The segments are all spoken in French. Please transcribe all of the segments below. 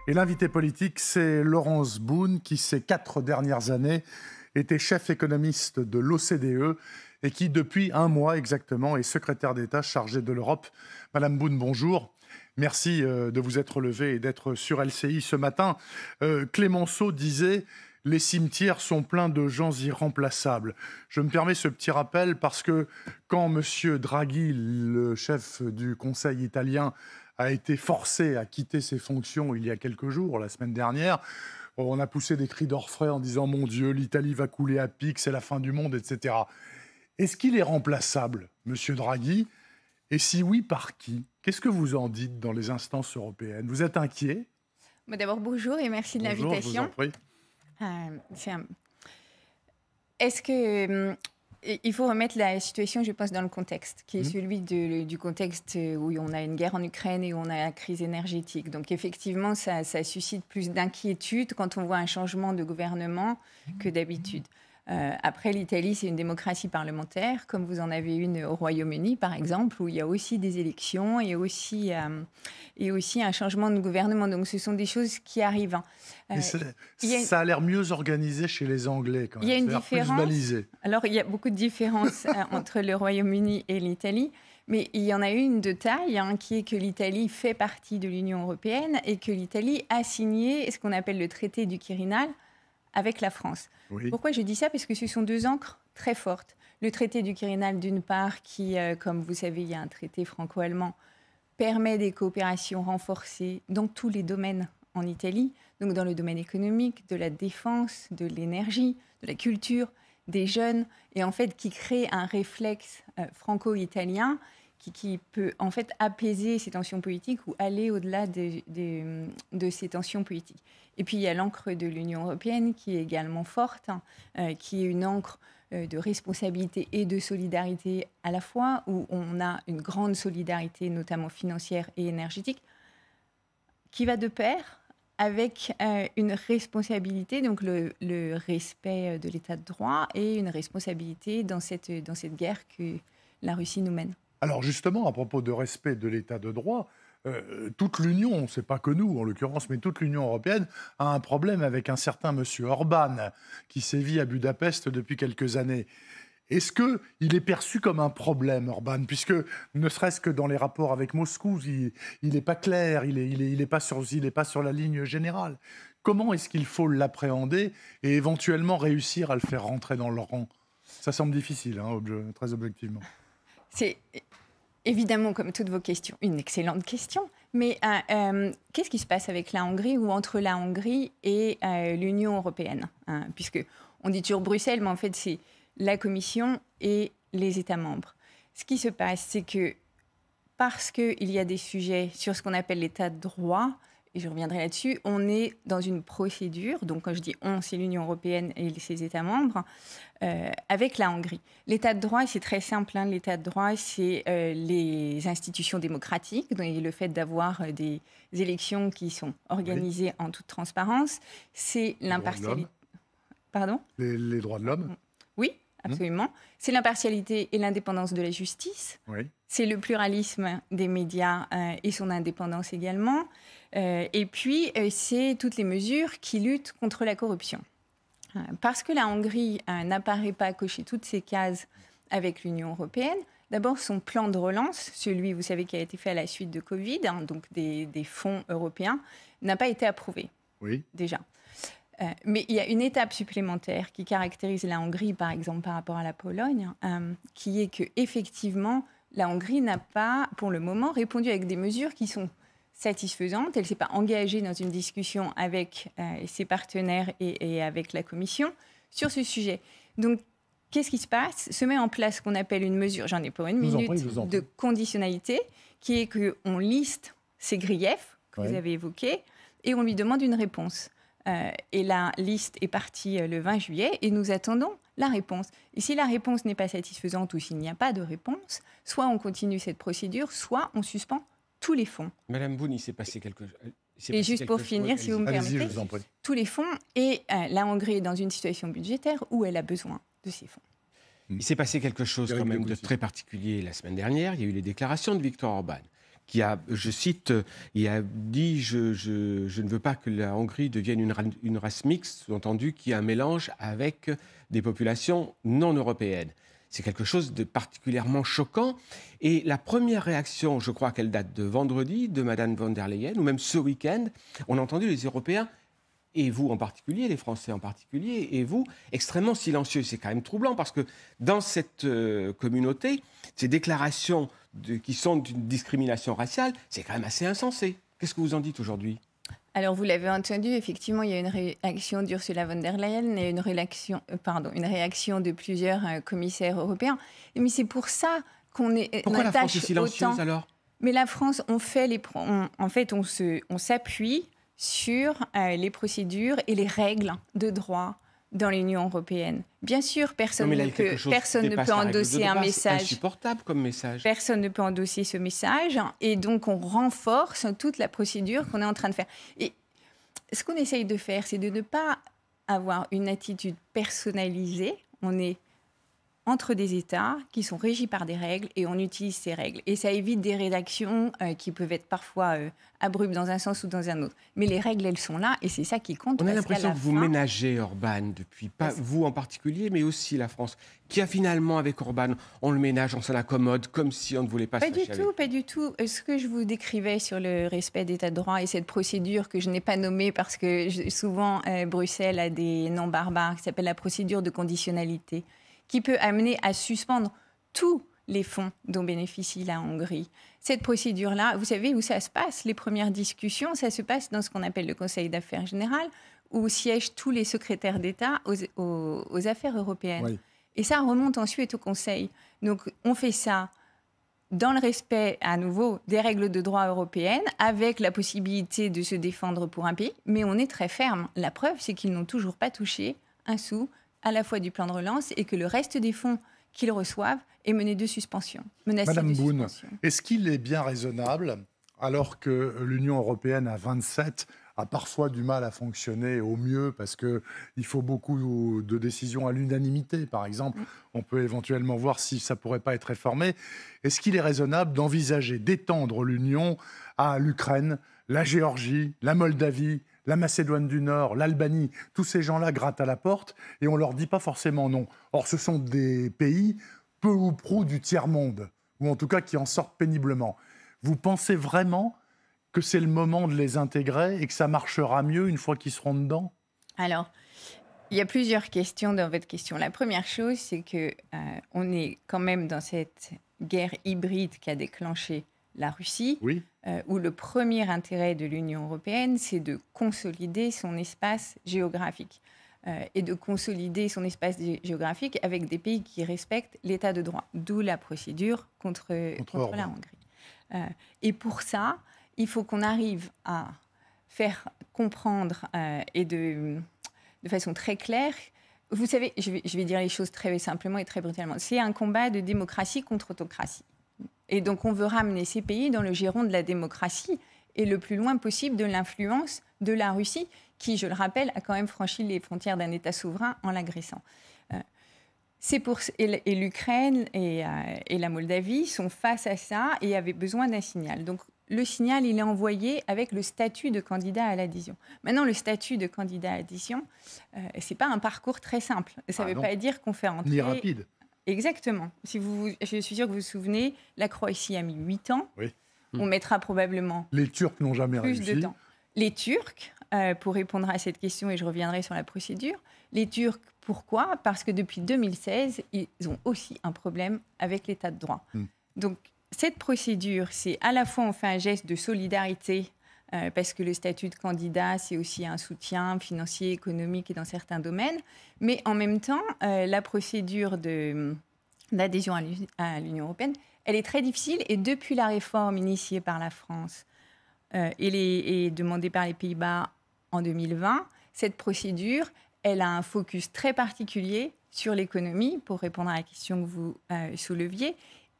Et l'invité politique, c'est Laurence Boone, qui ces 4 dernières années était chef économiste de l'OCDE et qui, depuis un mois exactement, est secrétaire d'État chargé de l'Europe. Madame Boone, bonjour. Merci de vous être levé et d'être sur LCI ce matin. Clémenceau disait « Les cimetières sont pleins de gens irremplaçables ». Je me permets ce petit rappel parce que quand M. Draghi, le chef du Conseil italien, a été forcé à quitter ses fonctions il y a quelques jours, la semaine dernière, on a poussé des cris d'orfraie en disant « Mon Dieu, l'Italie va couler à pic, c'est la fin du monde, etc. » Est-ce qu'il est remplaçable, M. Draghi? Et si oui, par qui? Qu'est-ce que vous en dites dans les instances européennes? Vous êtes inquiet? D'abord, bonjour et merci de l'invitation. Bonjour, je vous en prie. Est-ce que... il faut remettre la situation, je pense, dans le contexte, qui est celui du contexte où on a une guerre en Ukraine et où on a la crise énergétique. Donc effectivement, ça suscite plus d'inquiétude quand on voit un changement de gouvernement que d'habitude. Après, l'Italie, c'est une démocratie parlementaire, comme vous en avez une au Royaume-Uni, par exemple, où il y a aussi des élections et aussi un changement de gouvernement. Donc, ce sont des choses qui arrivent. Ça a l'air mieux organisé chez les Anglais, quand même. Il y a une différence. Plus balisé. Alors, il y a beaucoup de différences entre le Royaume-Uni et l'Italie. Mais il y en a une de taille, qui est que l'Italie fait partie de l'Union européenne et que l'Italie a signé ce qu'on appelle le traité du Quirinal avec la France. Oui. Pourquoi je dis ça? Parce que ce sont deux ancres très fortes. Le traité du Quirinal, d'une part, qui, comme vous savez, il y a un traité franco-allemand, permet des coopérations renforcées dans tous les domaines en Italie, donc dans le domaine économique, de la défense, de l'énergie, de la culture, des jeunes, et en fait qui crée un réflexe franco-italien qui peut en fait apaiser ces tensions politiques ou aller au-delà de ces tensions politiques. Et puis il y a l'encre de l'Union européenne qui est également forte, qui est une encre de responsabilité et de solidarité à la fois, où on a une grande solidarité, notamment financière et énergétique, qui va de pair avec une responsabilité, donc le respect de l'état de droit et une responsabilité dans cette guerre que la Russie nous mène. Alors justement, à propos de respect de l'état de droit, toute l'Union, c'est pas que nous en l'occurrence, mais toute l'Union européenne a un problème avec un certain monsieur Orban qui sévit à Budapest depuis quelques années. Est-ce qu'il est perçu comme un problème, Orban, puisque ne serait-ce que dans les rapports avec Moscou, il n'est pas clair, il n'est pas sur la ligne générale. Comment est-ce qu'il faut l'appréhender et éventuellement réussir à le faire rentrer dans le rang? Ça semble difficile, très objectivement. C'est évidemment, comme toutes vos questions, une excellente question. Mais qu'est-ce qui se passe avec la Hongrie ou entre la Hongrie et l'Union européenne, puisque on dit toujours Bruxelles, mais en fait, c'est la Commission et les États membres. Ce qui se passe, c'est que parce qu'il y a des sujets sur ce qu'on appelle l'état de droit, et je reviendrai là-dessus, on est dans une procédure, donc quand je dis on, c'est l'Union européenne et ses États membres, avec la Hongrie. L'état de droit, c'est très simple. L'état de droit, c'est les institutions démocratiques, et le fait d'avoir des élections qui sont organisées en toute transparence. C'est l'impartialité. Pardon ? Les droits de l'homme ? Oui, absolument. C'est l'impartialité et l'indépendance de la justice. Oui. C'est le pluralisme des médias et son indépendance également. Et puis, c'est toutes les mesures qui luttent contre la corruption. Parce que la Hongrie n'apparaît pas cocher toutes ces cases avec l'Union européenne, d'abord son plan de relance, celui, vous savez, qui a été fait à la suite de Covid, donc des fonds européens, n'a pas été approuvé, déjà. Mais il y a une étape supplémentaire qui caractérise la Hongrie, par exemple, par rapport à la Pologne, qui est qu'effectivement, la Hongrie n'a pas, pour le moment, répondu avec des mesures qui sont satisfaisantes. Elle ne s'est pas engagée dans une discussion avec ses partenaires et avec la Commission sur ce sujet. Donc, qu'est-ce qui se passe? Se met en place ce qu'on appelle une mesure, j'en ai pour une minute, de conditionnalité, qui est qu'on liste ces griefs que vous avez évoqués et on lui demande une réponse. Et la liste est partie le 20 juillet et nous attendons la réponse. Et si la réponse n'est pas satisfaisante ou s'il n'y a pas de réponse, soit on continue cette procédure, soit on suspend tous les fonds. Madame Boone, il s'est passé quelque chose. Et juste pour finir, si vous me permettez, tous les fonds, et la Hongrie est dans une situation budgétaire où elle a besoin de ces fonds. Il s'est passé quelque chose quand même de très particulier la semaine dernière. Il y a eu les déclarations de Viktor Orban, qui a, je cite, il a dit je ne veux pas que la Hongrie devienne une race mixte, sous-entendu qu'il y a un mélange avec des populations non européennes. C'est quelque chose de particulièrement choquant. Et la première réaction, je crois qu'elle date de vendredi, de Mme von der Leyen, ou même ce week-end, on a entendu les Européens, et vous en particulier, les Français en particulier, et vous, extrêmement silencieux. C'est quand même troublant, parce que dans cette communauté, ces déclarations qui sont d'une discrimination raciale, c'est quand même assez insensé. Qu'est-ce que vous en dites aujourd'hui ? Alors, vous l'avez entendu, effectivement, il y a une réaction d'Ursula von der Leyen et une réaction de plusieurs commissaires européens. Mais c'est pour ça qu'on est. Pourquoi la France est silencieuse alors ? Mais la France, on s'appuie sur les procédures et les règles de droit dans l'Union européenne. Bien sûr, personne ne peut endosser un message. Insupportable comme message. Personne ne peut endosser ce message. Et donc, on renforce toute la procédure qu'on est en train de faire. Et ce qu'on essaye de faire, c'est de ne pas avoir une attitude personnalisée. On est entre des États qui sont régis par des règles et on utilise ces règles. Et ça évite des rédactions qui peuvent être parfois abruptes dans un sens ou dans un autre. Mais les règles, elles sont là et c'est ça qui compte. On a l'impression que vous ménagez Orban depuis, pas vous en particulier, mais aussi la France, qui a finalement, avec Orban, on le ménage, on s'en accommode, comme si on ne voulait pas se fâcher avec. Pas du tout. Ce que je vous décrivais sur le respect d'état de droit et cette procédure que je n'ai pas nommée parce que souvent Bruxelles a des noms barbares, qui s'appelle la procédure de conditionnalité, qui peut amener à suspendre tous les fonds dont bénéficie la Hongrie. Cette procédure-là, vous savez où ça se passe? Les premières discussions, ça se passe dans ce qu'on appelle le Conseil d'affaires générales, où siègent tous les secrétaires d'État aux affaires européennes. Oui. Et ça remonte ensuite au Conseil. Donc, on fait ça dans le respect, à nouveau, des règles de droit européennes, avec la possibilité de se défendre pour un pays, mais on est très ferme. La preuve, c'est qu'ils n'ont toujours pas touché un sou à la fois du plan de relance et que le reste des fonds qu'ils reçoivent est mené de suspension. Madame Boone, est-ce qu'il est bien raisonnable, alors que l'Union européenne à 27 a parfois du mal à fonctionner au mieux parce qu'il faut beaucoup de décisions à l'unanimité, par exemple, on peut éventuellement voir si ça ne pourrait pas être réformé, est-ce qu'il est raisonnable d'envisager d'étendre l'Union à l'Ukraine, la Géorgie, la Moldavie, la Macédoine du Nord, l'Albanie, tous ces gens-là grattent à la porte et on ne leur dit pas forcément non. Or, ce sont des pays peu ou prou du tiers-monde, ou en tout cas qui en sortent péniblement. Vous pensez vraiment que c'est le moment de les intégrer et que ça marchera mieux une fois qu'ils seront dedans ? Alors, il y a plusieurs questions dans votre question. La première chose, c'est qu'on est quand même dans cette guerre hybride qui a déclenché la Russie, oui. Où le premier intérêt de l'Union européenne, c'est de consolider son espace géographique. Et de consolider son espace géographique avec des pays qui respectent l'état de droit, d'où la procédure contre la Hongrie. Et pour ça, il faut qu'on arrive à faire comprendre et de façon très claire. Vous savez, je vais dire les choses très simplement et très brutalement. C'est un combat de démocratie contre autocratie. Et donc, on veut ramener ces pays dans le giron de la démocratie et le plus loin possible de l'influence de la Russie, qui, je le rappelle, a quand même franchi les frontières d'un État souverain en l'agressant. Et l'Ukraine et la Moldavie sont face à ça et avaient besoin d'un signal. Donc, le signal, il est envoyé avec le statut de candidat à l'adhésion. Maintenant, le statut de candidat à l'adhésion, ce n'est pas un parcours très simple. Ça ne veut pas dire qu'on fait entrer... Ni rapide. Exactement. Je suis sûre que vous vous souvenez, la Croatie a mis 8 ans. Oui. On mettra probablement les Turcs n'ont jamais plus réussi. De temps. Les Turcs, pour répondre à cette question, et je reviendrai sur la procédure, les Turcs, pourquoi ? Parce que depuis 2016, ils ont aussi un problème avec l'état de droit. Donc, cette procédure, c'est à la fois on fait un geste de solidarité, parce que le statut de candidat, c'est aussi un soutien financier, économique et dans certains domaines. Mais en même temps, la procédure d'adhésion à l'Union européenne, elle est très difficile. Et depuis la réforme initiée par la France et demandée par les Pays-Bas en 2020, cette procédure, elle a un focus très particulier sur l'économie, pour répondre à la question que vous souleviez,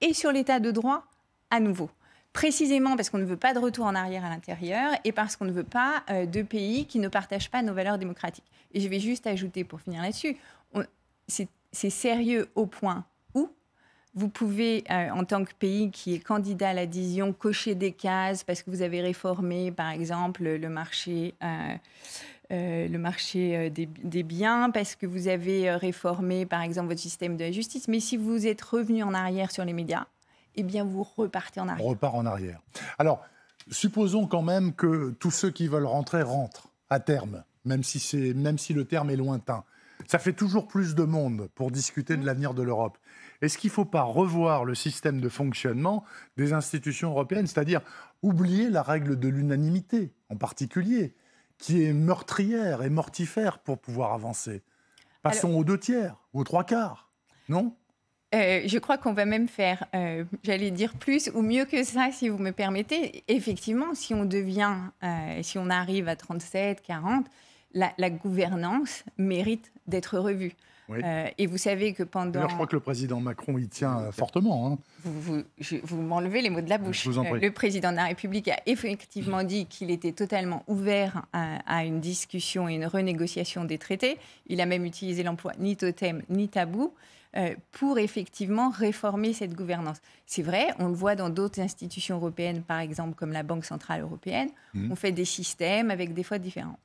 et sur l'état de droit à nouveau. Précisément parce qu'on ne veut pas de retour en arrière à l'intérieur et parce qu'on ne veut pas de pays qui ne partagent pas nos valeurs démocratiques. Et je vais juste ajouter, pour finir là-dessus, c'est sérieux au point où vous pouvez, en tant que pays qui est candidat à l'adhésion, cocher des cases parce que vous avez réformé, par exemple, le marché des biens, parce que vous avez réformé, par exemple, votre système de la justice. Mais si vous êtes revenu en arrière sur les médias, eh bien, vous repartez en arrière. On repart en arrière. Alors, supposons quand même que tous ceux qui veulent rentrer rentrent à terme, même si le terme est lointain. Ça fait toujours plus de monde pour discuter de l'avenir de l'Europe. Est-ce qu'il ne faut pas revoir le système de fonctionnement des institutions européennes, c'est-à-dire oublier la règle de l'unanimité, en particulier, qui est meurtrière et mortifère pour pouvoir avancer? Passons aux 2/3, aux 3/4, non? Je crois qu'on va même faire, j'allais dire plus ou mieux que ça, si vous me permettez. Effectivement, si on arrive à 37, 40, la gouvernance mérite d'être revue. Oui. Et vous savez que pendant... D'ailleurs, je crois que le président Macron y tient fortement. Hein. Vous m'enlevez les mots de la bouche. Je vous en prie. Le président de la République a effectivement dit qu'il était totalement ouvert à une discussion et une renégociation des traités. Il a même utilisé l'emploi ni totem ni tabou pour effectivement réformer cette gouvernance. C'est vrai, on le voit dans d'autres institutions européennes, par exemple comme la Banque centrale européenne. On fait des systèmes avec des fois différents.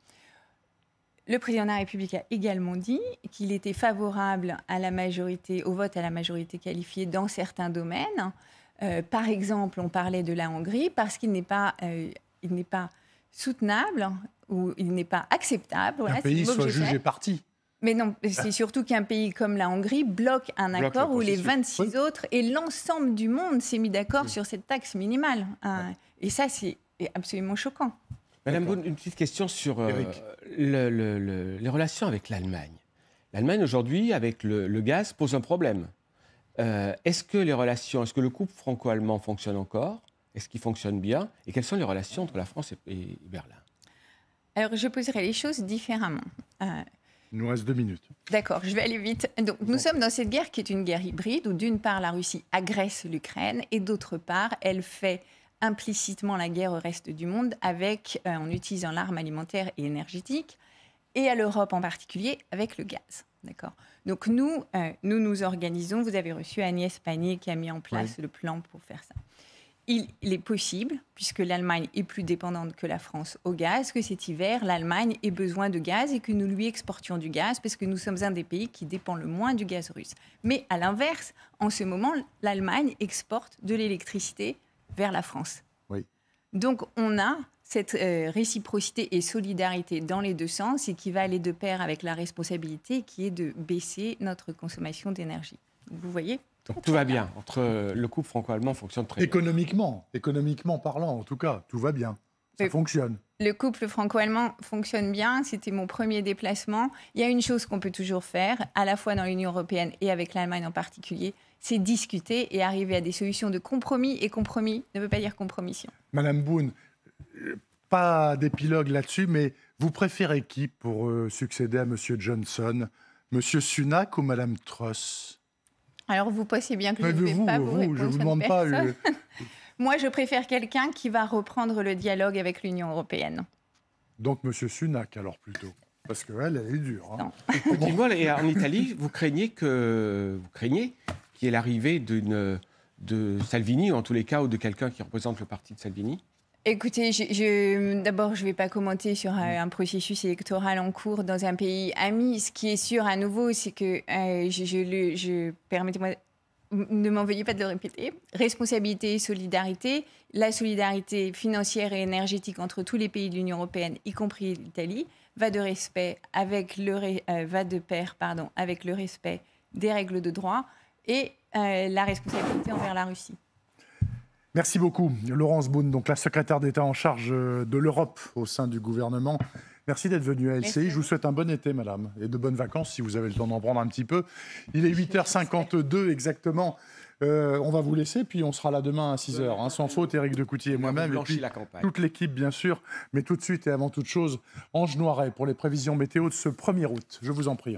Le président de la République a également dit qu'il était favorable au vote à la majorité qualifiée dans certains domaines. Par exemple, on parlait de la Hongrie parce qu'il n'est pas soutenable ou il n'est pas acceptable. Voilà, qu'un pays soit jugé parti. Mais non, c'est surtout qu'un pays comme la Hongrie bloque un accord où les 26 autres et l'ensemble du monde s'est mis d'accord sur cette taxe minimale. Et ça, c'est absolument choquant. Madame Beaune, une petite question sur les relations avec l'Allemagne. L'Allemagne, aujourd'hui, avec le gaz, pose un problème. Est-ce que le couple franco-allemand fonctionne encore? Est-ce qu'il fonctionne bien? Et quelles sont les relations entre la France et Berlin? Alors, je poserai les choses différemment. Il nous reste 2 minutes. D'accord, je vais aller vite. Donc, nous sommes dans cette guerre qui est une guerre hybride où, d'une part, la Russie agresse l'Ukraine et, d'autre part, elle fait implicitement la guerre au reste du monde en utilisant l'arme alimentaire et énergétique, et à l'Europe en particulier avec le gaz. D'accord. Donc nous nous organisons. Vous avez reçu Agnès Pannier qui a mis en place le plan pour faire ça. Il est possible, puisque l'Allemagne est plus dépendante que la France au gaz, que cet hiver, l'Allemagne ait besoin de gaz et que nous lui exportions du gaz, parce que nous sommes un des pays qui dépend le moins du gaz russe. Mais à l'inverse, en ce moment, l'Allemagne exporte de l'électricité vers la France. Oui. Donc, on a cette réciprocité et solidarité dans les deux sens et qui va aller de pair avec la responsabilité qui est de baisser notre consommation d'énergie. Vous voyez ? Donc, tout va bien. Entre le couple franco-allemand fonctionne très bien. Économiquement parlant, en tout cas, tout va bien. Ça fonctionne. Le couple franco-allemand fonctionne bien. C'était mon premier déplacement. Il y a une chose qu'on peut toujours faire, à la fois dans l'Union européenne et avec l'Allemagne en particulier, c'est discuter et arriver à des solutions de compromis. Et compromis ne veut pas dire compromission. Madame Beaune, pas d'épilogue là-dessus, mais vous préférez qui pour succéder à M. Johnson? M. Sunak ou Mme Truss? Alors, vous pensez bien que je ne vais pas vous répondre. Je ne vous demande pas. Moi, je préfère quelqu'un qui va reprendre le dialogue avec l'Union européenne. Donc, M. Sunak, alors plutôt. Parce qu'elle est dure. Hein. Dis-moi, et en Italie, vous craignez qu'il y ait l'arrivée de Salvini, ou en tous les cas, ou de quelqu'un qui représente le parti de Salvini? Écoutez, d'abord, je ne vais pas commenter sur un processus électoral en cours dans un pays ami. Ce qui est sûr, à nouveau, c'est que, permettez-moi, ne m'en veuillez pas de le répéter, responsabilité et solidarité. La solidarité financière et énergétique entre tous les pays de l'Union européenne, y compris l'Italie, va de pair avec le respect des règles de droit et la responsabilité envers la Russie. Merci beaucoup. Laurence Beaune, donc la secrétaire d'État en charge de l'Europe au sein du gouvernement. Merci d'être venue à LCI. Merci. Je vous souhaite un bon été, madame, et de bonnes vacances si vous avez le temps d'en prendre un petit peu. Il est 8h52 exactement. On va vous laisser, puis on sera là demain à 6h. Sans faute, Éric Decoutier et moi-même. Et puis toute l'équipe, bien sûr. Mais tout de suite et avant toute chose, Ange Noiret pour les prévisions météo de ce 1er août. Je vous en prie, Ange.